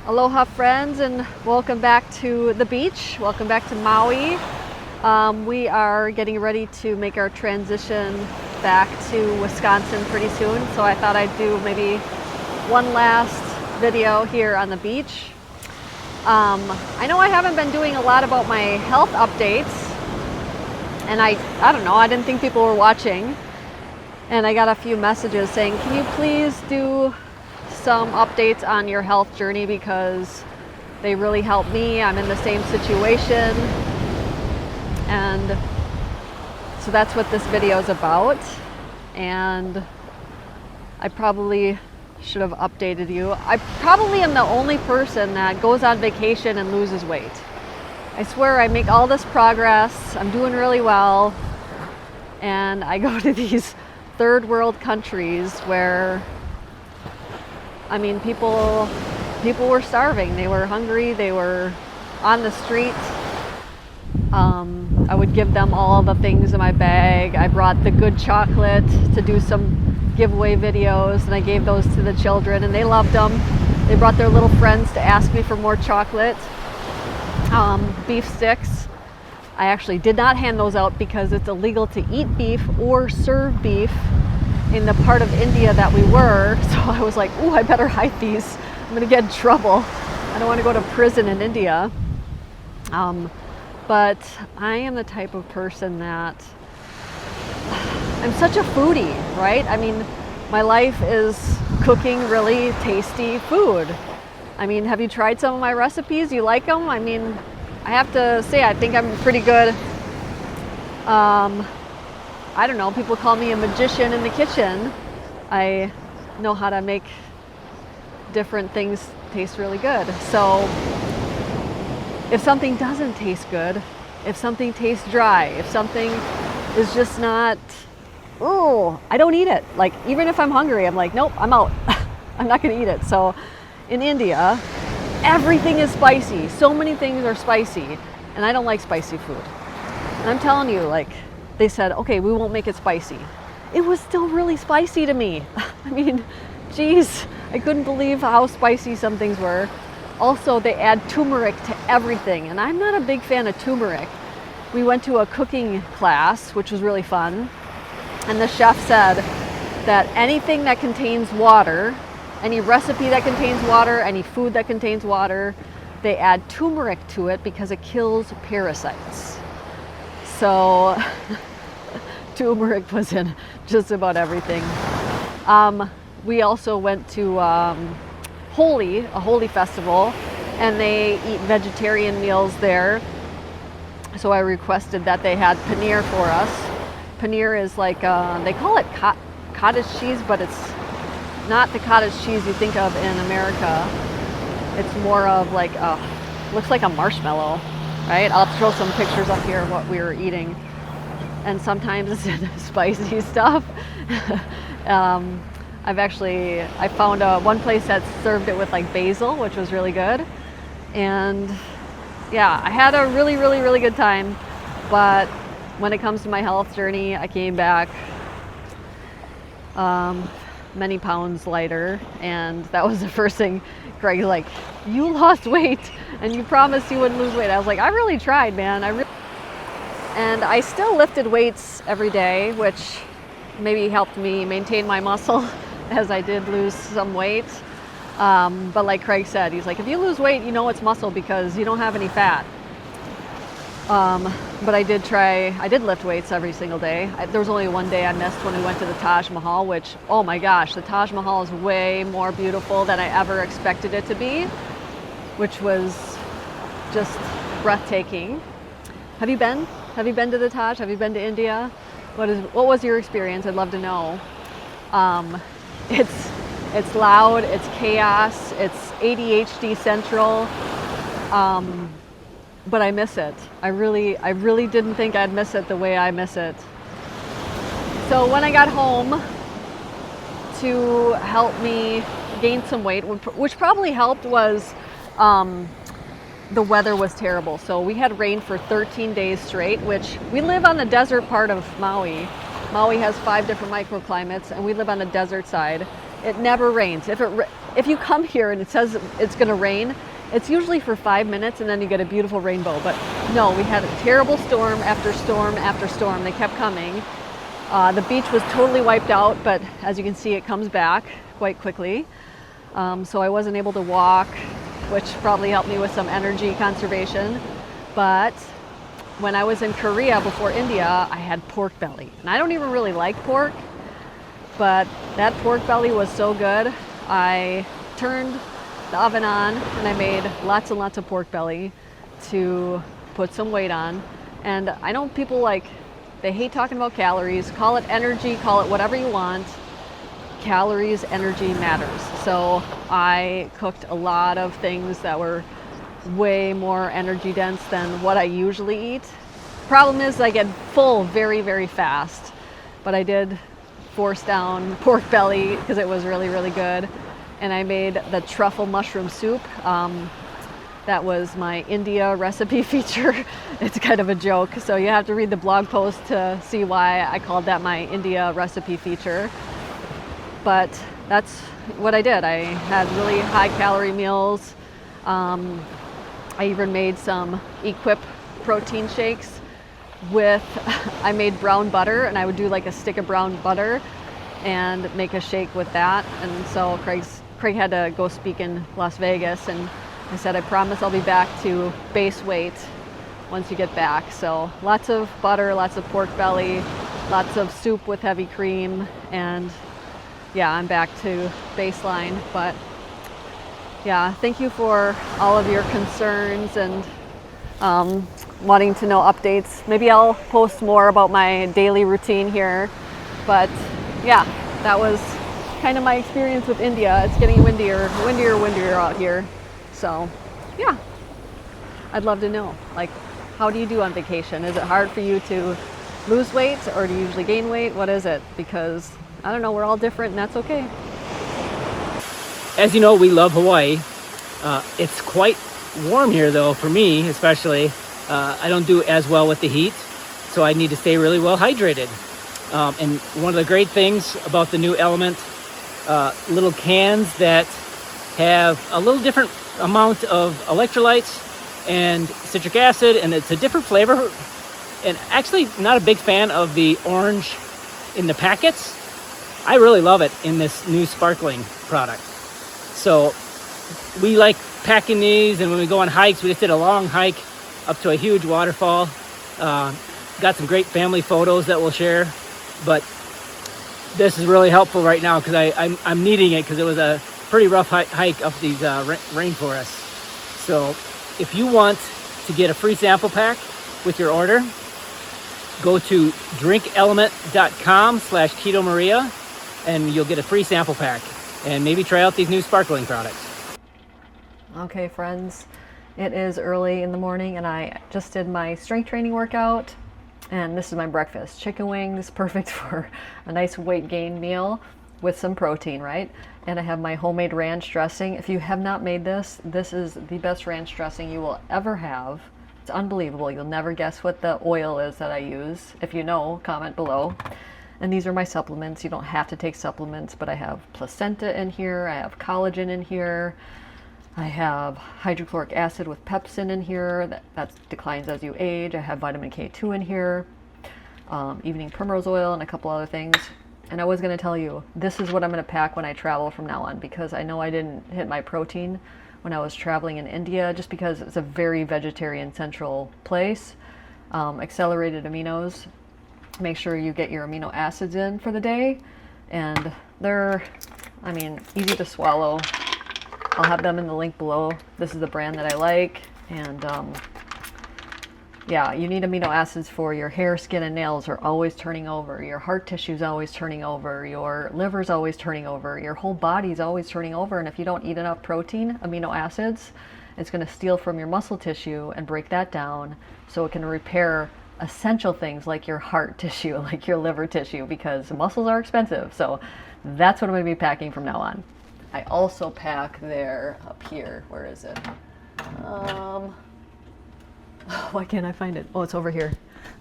Aloha friends, and welcome back to the beach. Welcome back to Maui. We are getting ready to make our transition back to Wisconsin pretty soon, so I thought I'd do maybe one last video here on the beach. I know I haven't been doing a lot about my health updates, and I don't know, I didn't think people were watching, and I got a few messages saying, can you please do some updates on your health journey, because they really help me. I'm in the same situation, and so that's what this video is about. And I probably should have updated you. I probably am the only person that goes on vacation and loses weight. I swear I make all this progress, I'm doing really well, and I go to these third world countries where, I mean, people were starving, they were hungry, they were on the street. I would give them all the things in my bag. I brought the good chocolate to do some giveaway videos, and I gave those to the children, and they loved them. They brought their little friends to ask me for more chocolate. Beef sticks. I actually did not hand those out because it's illegal to eat beef or serve beef in the part of India that we were, so I was like, ooh, I better hide these. I'm gonna get in trouble. I don't want to go to prison in India. But I am the type of person that I'm such a foodie, right? I mean, my life is cooking really tasty food. I mean, have you tried some of my recipes? You like them? I mean, I have to say, I think I'm pretty good. I don't know, people call me a magician in the kitchen. I know how to make different things taste really good. So if something doesn't taste good, if something tastes dry, if something is just not, oh, I don't eat it. Like, even if I'm hungry, I'm like, nope, I'm out. I'm not gonna eat it. So in India, everything is spicy. So many things are spicy, and I don't like spicy food. And I'm telling you, like, they said, okay, we won't make it spicy. It was still really spicy to me. I mean, geez, I couldn't believe how spicy some things were. Also, they add turmeric to everything, and I'm not a big fan of turmeric. We went to a cooking class, which was really fun, and the chef said that anything that contains water, any recipe that contains water, any food that contains water, they add turmeric to it because it kills parasites. So turmeric was in just about everything. We also went to a Holi festival, and they eat vegetarian meals there. So I requested that they had paneer for us. Paneer is like, they call it cottage cheese, but it's not the cottage cheese you think of in America. It's more of like, looks like a marshmallow, right? I'll throw some pictures up here of what we were eating. And sometimes it's spicy stuff. I found one place that served it with like basil, which was really good. And yeah, I had a really, really, really good time. But when it comes to my health journey, I came back many pounds lighter. And that was the first thing Greg's like, you lost weight and you promised you wouldn't lose weight. I was like, I really tried, man. And I still lifted weights every day, which maybe helped me maintain my muscle as I did lose some weight. But like Craig said, he's like, if you lose weight, you know it's muscle because you don't have any fat. But I did lift weights every single day. There was only one day I missed when we went to the Taj Mahal, which, oh my gosh, the Taj Mahal is way more beautiful than I ever expected it to be, which was just breathtaking. Have you been? Have you been to the Taj? Have you been to India? What was your experience? I'd love to know. It's loud, it's chaos, it's ADHD central, but I miss it. I really didn't think I'd miss it the way I miss it. So when I got home, to help me gain some weight, which probably helped, was the weather was terrible. So we had rain for 13 days straight, which we live on the desert part of Maui. Maui has 5 different microclimates, and we live on the desert side. It never rains. if you come here and it says it's going to rain, it's usually for 5 minutes and then you get a beautiful rainbow. But no, we had a terrible storm after storm after storm. They kept coming. The beach was totally wiped out, but as you can see, it comes back quite quickly. So I wasn't able to walk, which probably helped me with some energy conservation. But when I was in Korea before India, I had pork belly. And I don't even really like pork, but that pork belly was so good. I turned the oven on and I made lots and lots of pork belly to put some weight on. And I know people they hate talking about calories. Call it energy, call it whatever you want. Calories, energy matters. So I cooked a lot of things that were way more energy dense than what I usually eat. Problem is I get full very, very fast, but I did force down pork belly because it was really, really good. And I made the truffle mushroom soup. That was my India recipe feature. It's kind of a joke, so you have to read the blog post to see why I called that my India recipe feature. But that's what I did. I had really high calorie meals. I even made some Equip protein shakes with, I made brown butter, and I would do like a stick of brown butter and make a shake with that. And so Craig had to go speak in Las Vegas, and I said, I promise I'll be back to base weight once you get back. So lots of butter, lots of pork belly, lots of soup with heavy cream, and yeah, I'm back to baseline. But yeah, thank you for all of your concerns and wanting to know updates. Maybe I'll post more about my daily routine here. But yeah, that was kind of my experience with India. It's getting windier out here. So yeah, I'd love to know, how do you do on vacation? Is it hard for you to lose weight, or do you usually gain weight? What is it? Because I don't know, we're all different, and that's okay. As you know, we love Hawaii. It's quite warm here though, for me especially. I don't do as well with the heat, so I need to stay really well hydrated. And one of the great things about the new Element little cans that have a little different amount of electrolytes and citric acid, and it's a different flavor. And actually not a big fan of the orange in the packets. I really love it in this new sparkling product. So we like packing these, and when we go on hikes, we just did a long hike up to a huge waterfall. Got some great family photos that we'll share, but this is really helpful right now because I'm needing it because it was a pretty rough hike up these rainforests. So if you want to get a free sample pack with your order, go to drinkelement.com/Keto Maria and you'll get a free sample pack, and maybe try out these new sparkling products. Okay, friends, it is early in the morning and I just did my strength training workout, and this is my breakfast. Chicken wings, perfect for a nice weight gain meal with some protein, right? And I have my homemade ranch dressing. If you have not made this, this is the best ranch dressing you will ever have. It's unbelievable. You'll never guess what the oil is that I use. If you know, comment below. And these are my supplements. You don't have to take supplements, but I have placenta in here. I have collagen in here. I have hydrochloric acid with pepsin in here. That declines as you age. I have vitamin K2 in here. Evening primrose oil and a couple other things. And I was going to tell you, this is what I'm going to pack when I travel from now on, because I know I didn't hit my protein when I was traveling in India, just because it's a very vegetarian central place. Accelerated aminos. Make sure you get your amino acids in for the day, and they're, easy to swallow. I'll have them in the link below. This is the brand that I like, and yeah, you need amino acids for your hair, skin, and nails are always turning over. Your heart tissue is always turning over. Your liver's always turning over. Your whole body's always turning over, and if you don't eat enough protein, amino acids, it's going to steal from your muscle tissue and break that down so it can repair essential things like your heart tissue, like your liver tissue, because muscles are expensive. So that's what I'm going to be packing from now on. I also pack their, up here, where is it? Why can't I find it? Oh, it's over here.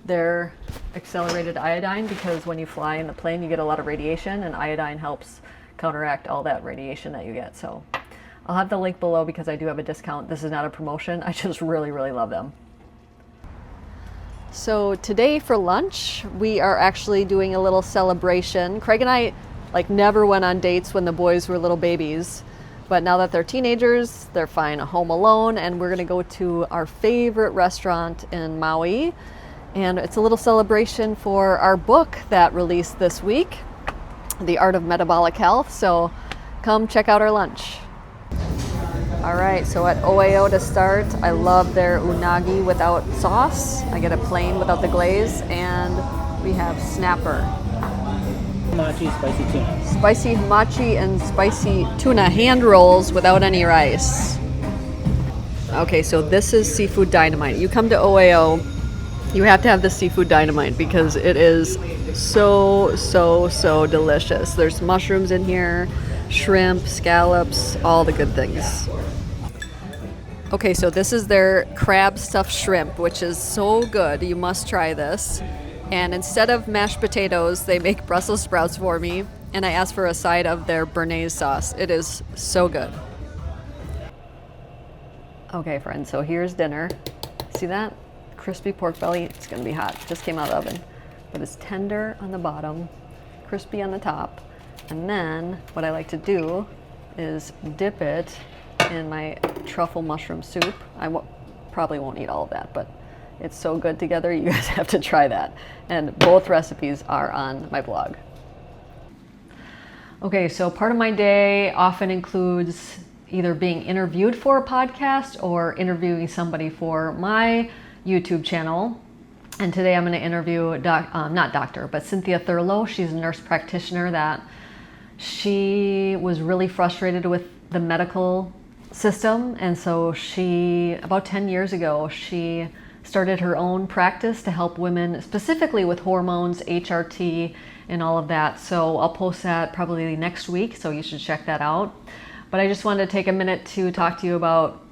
Their accelerated iodine, because when you fly in the plane, you get a lot of radiation, and iodine helps counteract all that radiation that you get. So I'll have the link below because I do have a discount. This is not a promotion. I just really, really love them. So today for lunch, we are actually doing a little celebration. Craig and I never went on dates when the boys were little babies, but now that they're teenagers, they're fine home alone, and we're gonna go to our favorite restaurant in Maui. And it's a little celebration for our book that released this week, The Art of Metabolic Health. So come check out our lunch. All right, so at OAO to start, I love their unagi without sauce. I get a plain without the glaze, and we have snapper. Hamachi spicy tuna. Spicy hamachi and spicy tuna hand rolls without any rice. Okay, so this is seafood dynamite. You come to OAO, you have to have the seafood dynamite because it is so, so, so delicious. There's mushrooms in here, shrimp, scallops, all the good things. Okay, so this is their crab stuffed shrimp, which is so good. You must try this. And instead of mashed potatoes, they make Brussels sprouts for me. And I asked for a side of their béarnaise sauce. It is so good. Okay, friends, so here's dinner. See that? Crispy pork belly. It's gonna be hot. Just came out of the oven. But it's tender on the bottom, crispy on the top. And then what I like to do is dip it in my truffle mushroom soup. Probably won't eat all of that, but it's so good together. You guys have to try that. And both recipes are on my blog. Okay, so part of my day often includes either being interviewed for a podcast or interviewing somebody for my YouTube channel. And today I'm going to interview Cynthia Thurlow. She's a nurse practitioner that she was really frustrated with the medical system. And so about 10 years ago, she started her own practice to help women specifically with hormones, HRT, and all of that. So I'll post that probably next week, so you should check that out. But I just wanted to take a minute to talk to you about,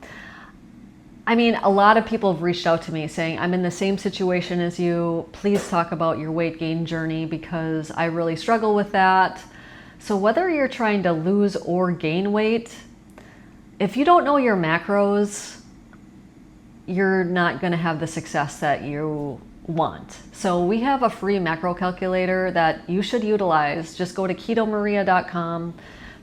a lot of people have reached out to me saying, I'm in the same situation as you. Please talk about your weight gain journey because I really struggle with that. So whether you're trying to lose or gain weight, if you don't know your macros, you're not going to have the success that you want. So we have a free macro calculator that you should utilize. Just go to ketomaria.com.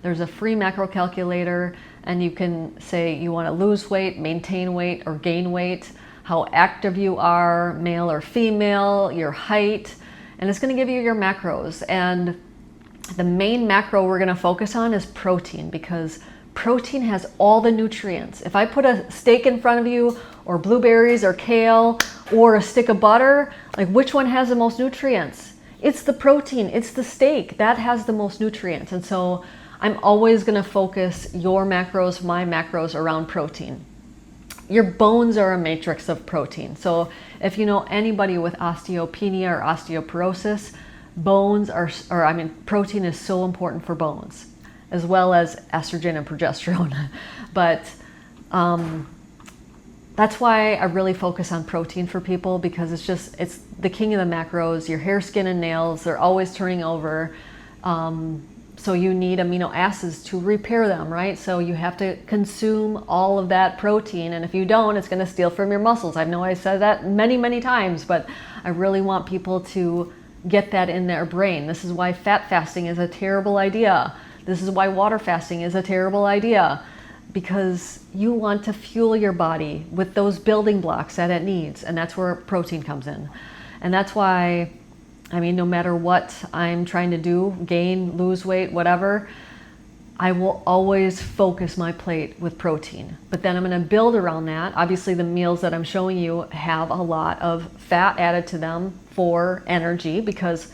There's a free macro calculator, and you can say you want to lose weight, maintain weight, or gain weight, how active you are, male or female, your height, and it's going to give you your macros. And the main macro we're going to focus on is protein, because protein has all the nutrients. If I put a steak in front of you, or blueberries or kale, or a stick of butter, which one has the most nutrients? It's the protein, it's the steak, that has the most nutrients. And so I'm always gonna focus your macros, my macros around protein. Your bones are a matrix of protein. So if you know anybody with osteopenia or osteoporosis, protein is so important for bones, as well as estrogen and progesterone. But that's why I really focus on protein for people, because it's the king of the macros. Your hair, skin, and nails, they're always turning over. So you need amino acids to repair them, right? So you have to consume all of that protein. And if you don't, it's gonna steal from your muscles. I know I said that many, many times, but I really want people to get that in their brain. This is why fat fasting is a terrible idea. This is why water fasting is a terrible idea, because you want to fuel your body with those building blocks that it needs. And that's where protein comes in. And that's why, no matter what I'm trying to do, gain, lose weight, whatever, I will always focus my plate with protein. But then I'm going to build around that. Obviously, the meals that I'm showing you have a lot of fat added to them for energy, because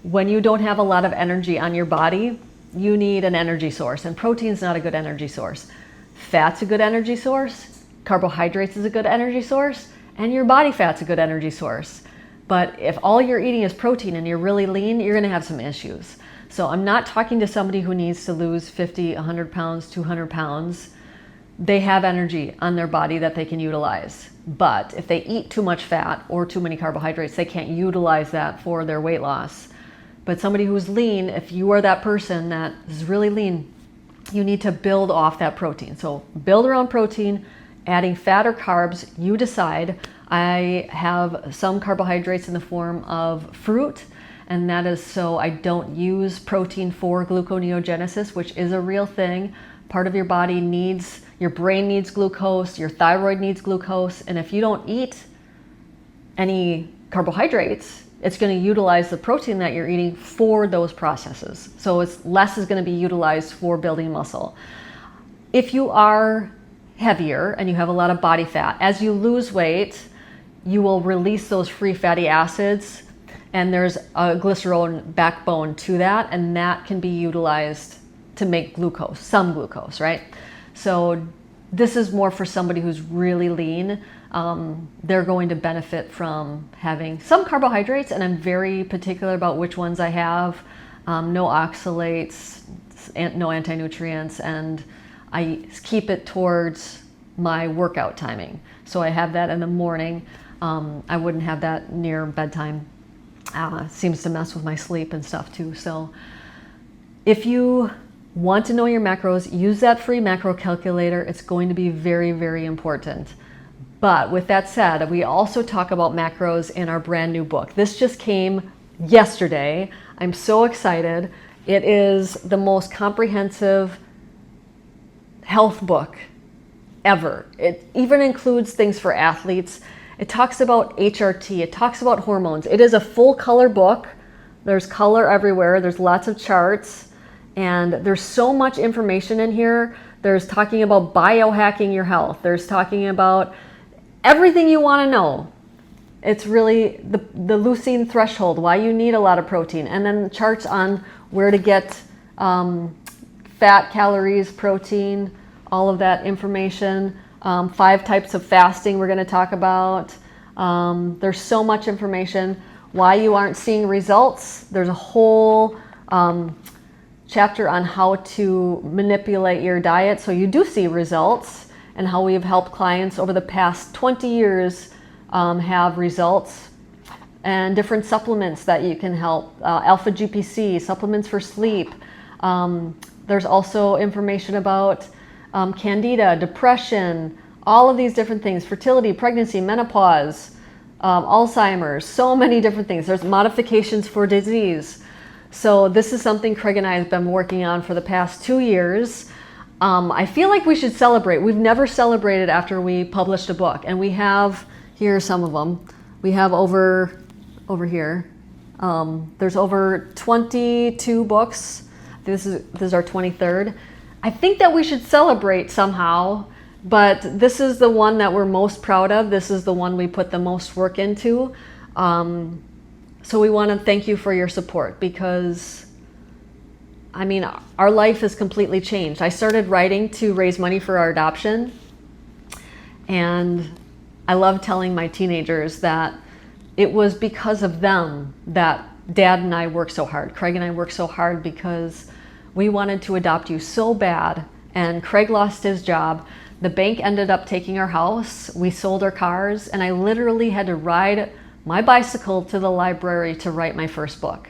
when you don't have a lot of energy on your body, you need an energy source, and protein's not a good energy source. Fat's a good energy source, carbohydrates is a good energy source, and your body fat's a good energy source. But if all you're eating is protein and you're really lean, you're gonna have some issues. So I'm not talking to somebody who needs to lose 50, 100 pounds, 200 pounds. They have energy on their body that they can utilize. But if they eat too much fat or too many carbohydrates, they can't utilize that for their weight loss. But somebody who's lean, if you are that person that is really lean, you need to build off that protein. So build around protein, adding fat or carbs, you decide. I have some carbohydrates in the form of fruit, and that is so I don't use protein for gluconeogenesis, which is a real thing. Part of your body needs, your brain needs glucose, your thyroid needs glucose, and if you don't eat any carbohydrates, it's going to utilize the protein that you're eating for those processes. So it's less is going to be utilized for building muscle. If you are heavier and you have a lot of body fat, as you lose weight, you will release those free fatty acids, and there's a glycerol backbone to that, and that can be utilized to make glucose, some glucose, right? So this is more for somebody who's really lean. They're going to benefit from having some carbohydrates, and I'm very particular about which ones I have. No oxalates, no anti-nutrients, and I keep it towards my workout timing. So I have that in the morning. I wouldn't have that near bedtime. Seems to mess with my sleep and stuff too. So if you want to know your macros, use that free macro calculator. It's going to be very, very important. But with that said, we also talk about macros in our brand new book. This just came yesterday. I'm so excited. It is the most comprehensive health book ever. It even includes things for athletes. It talks about HRT. It talks about hormones. It is a full color book. There's color everywhere. There's lots of charts. And there's so much information in here. There's talking about biohacking your health. There's talking about everything you want to know. It's really the leucine threshold, why you need a lot of protein, and then charts on where to get fat, calories, protein, all of that information. 5 types of fasting we're going to talk about. There's so much information. Why you aren't seeing results. There's a whole chapter on how to manipulate your diet so you do see results, and how we have helped clients over the past 20 years have results, and different supplements that you can help, alpha GPC, supplements for sleep. There's also information about candida, depression, all of these different things, fertility, pregnancy, menopause, Alzheimer's, so many different things. There's modifications for disease. So this is something Craig and I have been working on for the past 2 years. I feel like we should celebrate. We've never celebrated after we published a book, and we have, here are some of them. We have over here, there's over 22 books. This is our 23rd. I think that we should celebrate somehow, but this is the one that we're most proud of. This is the one we put the most work into. So we want to thank you for your support, because I mean, our life has completely changed. I started writing to raise money for our adoption, and I love telling my teenagers that it was because of them that Dad and I worked so hard. Craig and I worked so hard because we wanted to adopt you so bad, and Craig lost his job. The bank ended up taking our house. We sold our cars, and I literally had to ride my bicycle to the library to write my first book.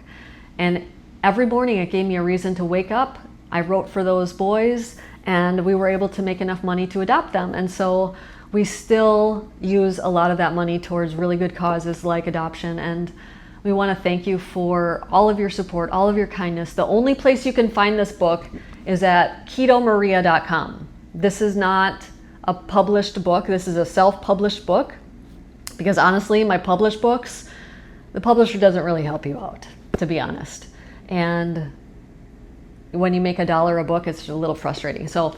And every morning it gave me a reason to wake up. I wrote for those boys, and we were able to make enough money to adopt them. And so we still use a lot of that money towards really good causes like adoption. And we want to thank you for all of your support, all of your kindness. The only place you can find this book is at ketomaria.com. This is not a published book. This is a self-published book, because honestly, my published books, the publisher doesn't really help you out, to be honest. And when you make $1 a book, it's a little frustrating. So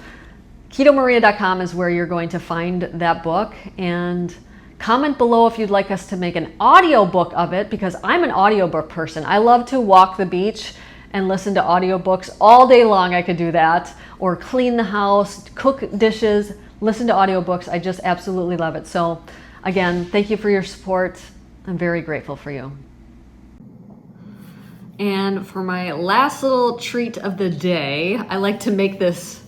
ketomaria.com is where you're going to find that book, and comment below if you'd like us to make an audio book of it, because I'm an audiobook person. I love to walk the beach and listen to audiobooks all day long. I could do that, or clean the house, cook dishes, listen to audiobooks. I just absolutely love it. So again, thank you for your support. I'm very grateful for you. And for my last little treat of the day, I like to make this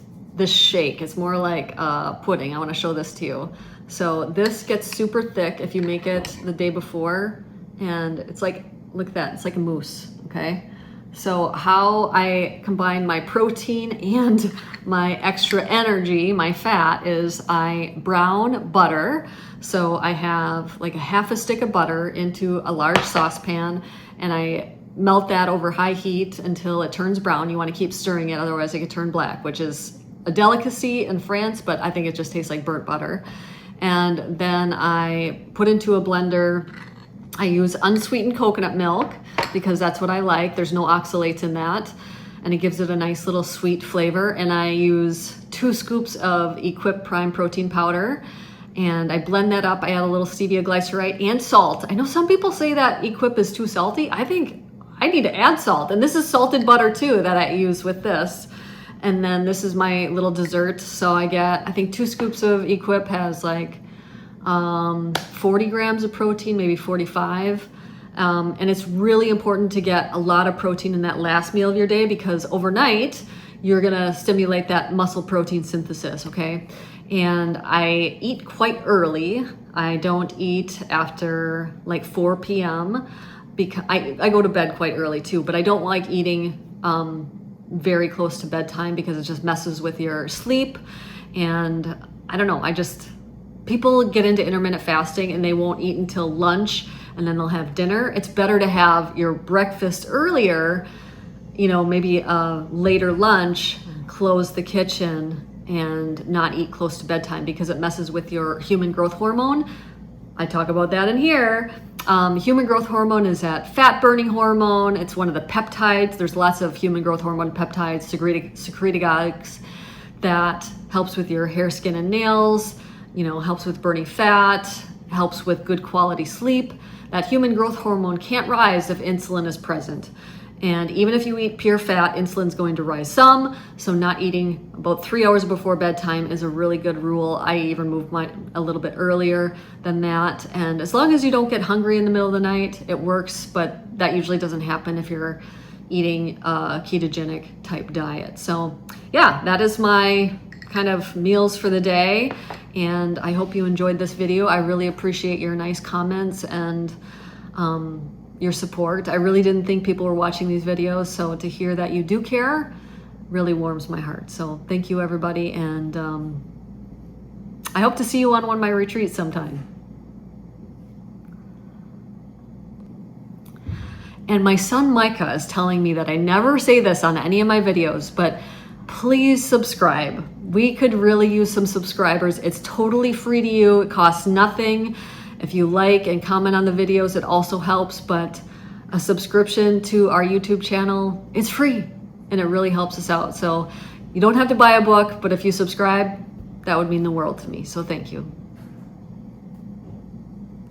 shake. It's more like pudding. I want to show this to you. So this gets super thick if you make it the day before, and it's like, look at that, it's like a mousse, okay? So how I combine my protein and my extra energy, my fat, is I brown butter. So I have like a half a stick of butter into a large saucepan, and I melt that over high heat until it turns brown. You want to keep stirring it, otherwise it could turn black, which is a delicacy in France, but I think it just tastes like burnt butter. And then I put into a blender. I use unsweetened coconut milk because that's what I like. There's no oxalates in that, and it gives it a nice little sweet flavor. And I use 2 scoops of Equip Prime protein powder, and I blend that up. I add a little stevia glycerite and salt. I know some people say that Equip is too salty. I think I need to add salt, and this is salted butter too that I use with this. And then this is my little dessert. So I get, I think 2 scoops of Equip has like 40 grams of protein, maybe 45. And it's really important to get a lot of protein in that last meal of your day, because overnight you're gonna stimulate that muscle protein synthesis, okay? And I eat quite early. I don't eat after like 4 p.m. because I go to bed quite early too, but I don't like eating very close to bedtime because it just messes with your sleep. And I don't know, people get into intermittent fasting and they won't eat until lunch, and then they'll have dinner. It's better to have your breakfast earlier, you know, maybe a later lunch, close the kitchen, and not eat close to bedtime because it messes with your human growth hormone. I talk about that in here. Human growth hormone is that fat burning hormone. It's one of the peptides. There's lots of human growth hormone peptides, secretagogues, that helps with your hair, skin, and nails, you know, helps with burning fat, helps with good quality sleep. That human growth hormone can't rise if insulin is present. And even if you eat pure fat, insulin's going to rise some. So not eating about 3 hours before bedtime is a really good rule. I even move mine a little bit earlier than that. And as long as you don't get hungry in the middle of the night, it works. But that usually doesn't happen if you're eating a ketogenic type diet. So yeah, that is my kind of meals for the day. And I hope you enjoyed this video. I really appreciate your nice comments and your support. I really didn't think people were watching these videos, so to hear that you do care really warms my heart. So thank you, everybody, and I hope to see you on one of my retreats sometime. And my son Micah is telling me that I never say this on any of my videos, but please subscribe. We could really use some subscribers. It's totally free to you. It costs nothing. If you like and comment on the videos, it also helps, but a subscription to our YouTube channel, it's free and it really helps us out. So you don't have to buy a book, but if you subscribe, that would mean the world to me. So thank you.